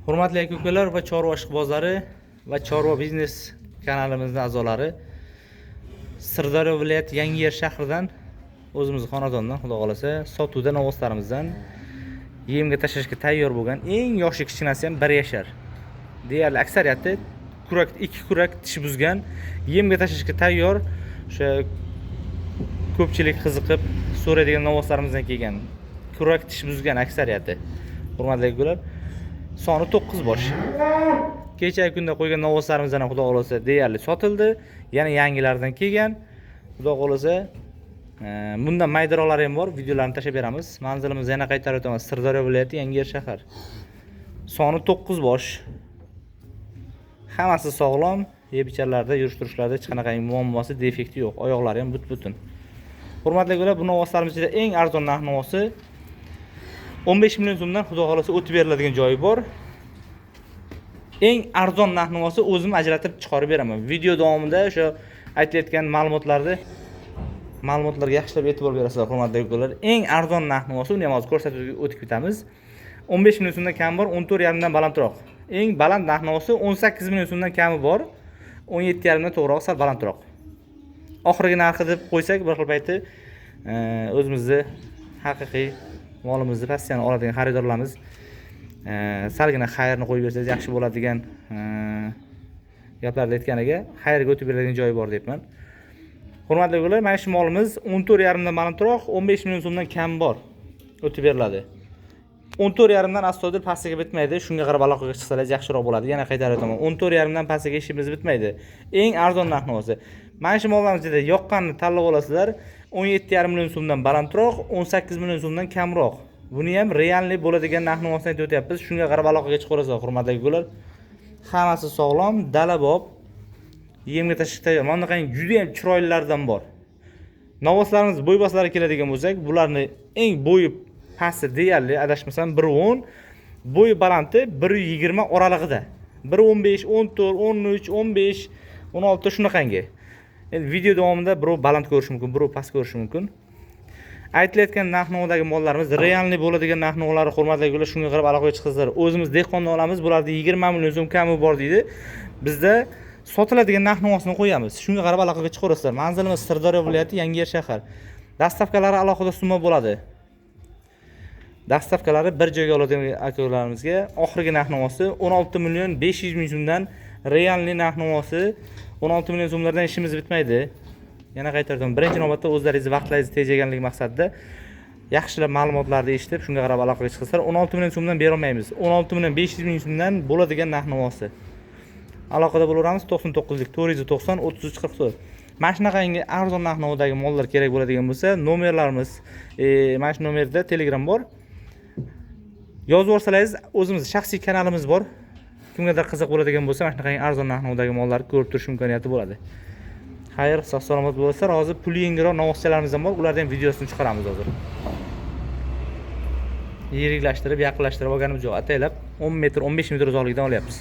Hurmatli aka-ukalar va chorva ishqibozlari va chorva biznes kanalimizning a'zolari, Sirdaryo viloyati Yangiyer shahridan o'zimiz xonadondan, xudo xolasa, sotuvda novvostlarimizdan yemga tashlashga tayyor bo'lgan eng yoshi kichkinasi ham 1 yashar. Deyarli aksariyati ikki kurak tish buzgan, yemga tashlashga tayyor, o'sha ko'pchilik qiziqib so'raydigan novvostlarimizdan kelgan. Kurak tish buzgan aksariyati. Hurmatli aka-ukalar, soni 9 bosh. Kecha kunda qo'ygan novvostlarimizdan ham xudo xolasa deyarli sotildi. Yana yangilardan kelgan. Xudo xolasa, bundan maydaroqlari ham bor, videolarini tashab beramiz. Manzilimizni yana qaytarib o'taman. Sirdaryo viloyati Yangiyer shahar. Soni 9 bosh. Hammasi sog'lom, yeb-ichlarida, yurish-turishlarda hech qanaqa muammosi, defekti yo'q. Oyoqlari ham but-butun. Hurmatli aka-ukalar, bu novvostlarimiz ichida eng arzon narx-navosi 15 million so'mdan xudo xolasa o'tib beriladigan joyi bor. Eng arzon narx-navosi o'zim ajratib chiqarib beraman. Video davomida o'sha aytilayotgan ma'lumotlarga yaxshilab e'tibor berasizlar, hurmatli aka-ukalar. Eng arzon narx-navosi, uni ham hozir ko'rsatuvga o'tib ketamiz. 15 million so'mdan kami bor, 14,5 dan balandroq. Eng baland narx-navosi 18 million so'mdan kami bor, 17,5 dan to'g'roq, sal balandroq. Oxirgi narxi deb qo'ysak, bir xil payti o'zimizni haqiqiy molimizni pastdan oladigan xaridorlarimiz salgina xayrni qo'yib bersangiz yaxshi bo'ladigan gaplarni aytganiga xayrga o'tib beradigan joyi bor deyapman. Hurmatli aka-ukalar, mana shu molimiz 14,5 dan balandroq, 15 million so'mdan kam bor o'tib beriladi. 14,5 dan astoydil pastiga bitmaydi. Shunga qarab aloqaga chiqsangiz yaxshiroq bo'ladi. Yana qaytarib aytaman, 14,5 dan pastiga ishimiz bitmaydi. Eng arzon narx-navosi. Mana shu mollarimiz ichida yoqqanini tanlab olasizlar. 17,5 million so'mdan balandroq, 18 million so'mdan kamroq. Buni ham realniy bo'ladigan narx-navosini aytib o'tyapmiz. Shunga qarab aloqaga chiqaverasizlar, hurmatli aka-ukalar. Hammasi sog'lom, dalabob, yemga tashlashga tayyor. Mana bunaqangi juda ham chiroylilardan bor. Novvostlarimiz bo'yboslari keladigan bo'lsak, bularni eng bo'yi pasti deyarli adashmasam 1.10, bo'yi balandi 1.20 oralig'ida. 1.15, 14, 13, 15, 16 shunaqangi. Endi video davomida birov baland ko'rish mumkin, birov past ko'rish mumkin. Aytilayotgan narx-navodagi mollarimiz realniy bo'ladigan narx-navolar, hurmatli aka-ukalar, shunga qarab aloqaga chiqasizlar. O'zimiz dehqondan olamiz, bularda 20 million so'm kami bor deydi. Bizda sotiladigan narx-navosini qo'yamiz. Shunga qarab aloqaga chiqaverasizlar. Manzilimiz Sirdaryo viloyati Yangiyer shahar. Dastavkalari alohida summa bo'ladi. Dastavkalari bir joyga oladigan aka-ukalarimizga oxirgi narx-navosi 16 million 500 ming so'mdan, realniy narx-navosi 16 million so'mlardan ishimiz bitmaydi. Yana qaytardim. Birinchi navbatda o'zlaringiz vaqtlaringizni tejaganligi maqsadida yaxshilab ma'lumotlarni eshitib, shunga qarab aloqaga chiqsanglar, 16 million so'mdan bera olmaymiz. 16 million 500 ming so'mdan bo'ladigan narx-navosi. Aloqada bo'laveramiz 99lik 490 33 44. Mana shunaqangi arzon narx-navodagi mollar kerak bo'ladigan bo'lsa, nomerlarimiz, mana shu nomerda Telegram bor. Yozib yuborsangiz, o'zimiz shaxsiy kanalimiz bor. Kimgadir qiziq bo'ladigan bo'lsa, mana shunaqangi arzon narx-navodagi mollarni ko'rib turish imkoniyati bo'ladi. Xayr, sog' salomat bo'linglar. Hozir pul yengilroq novvostchalarimiz ham bor. Ulardan videosini chiqaramiz hozir. Yiriklashtirib, yaqinlashtirib olganimiz yo'q. Ataylab 10 metr, 15 metr uzoqlikdan olyapmiz.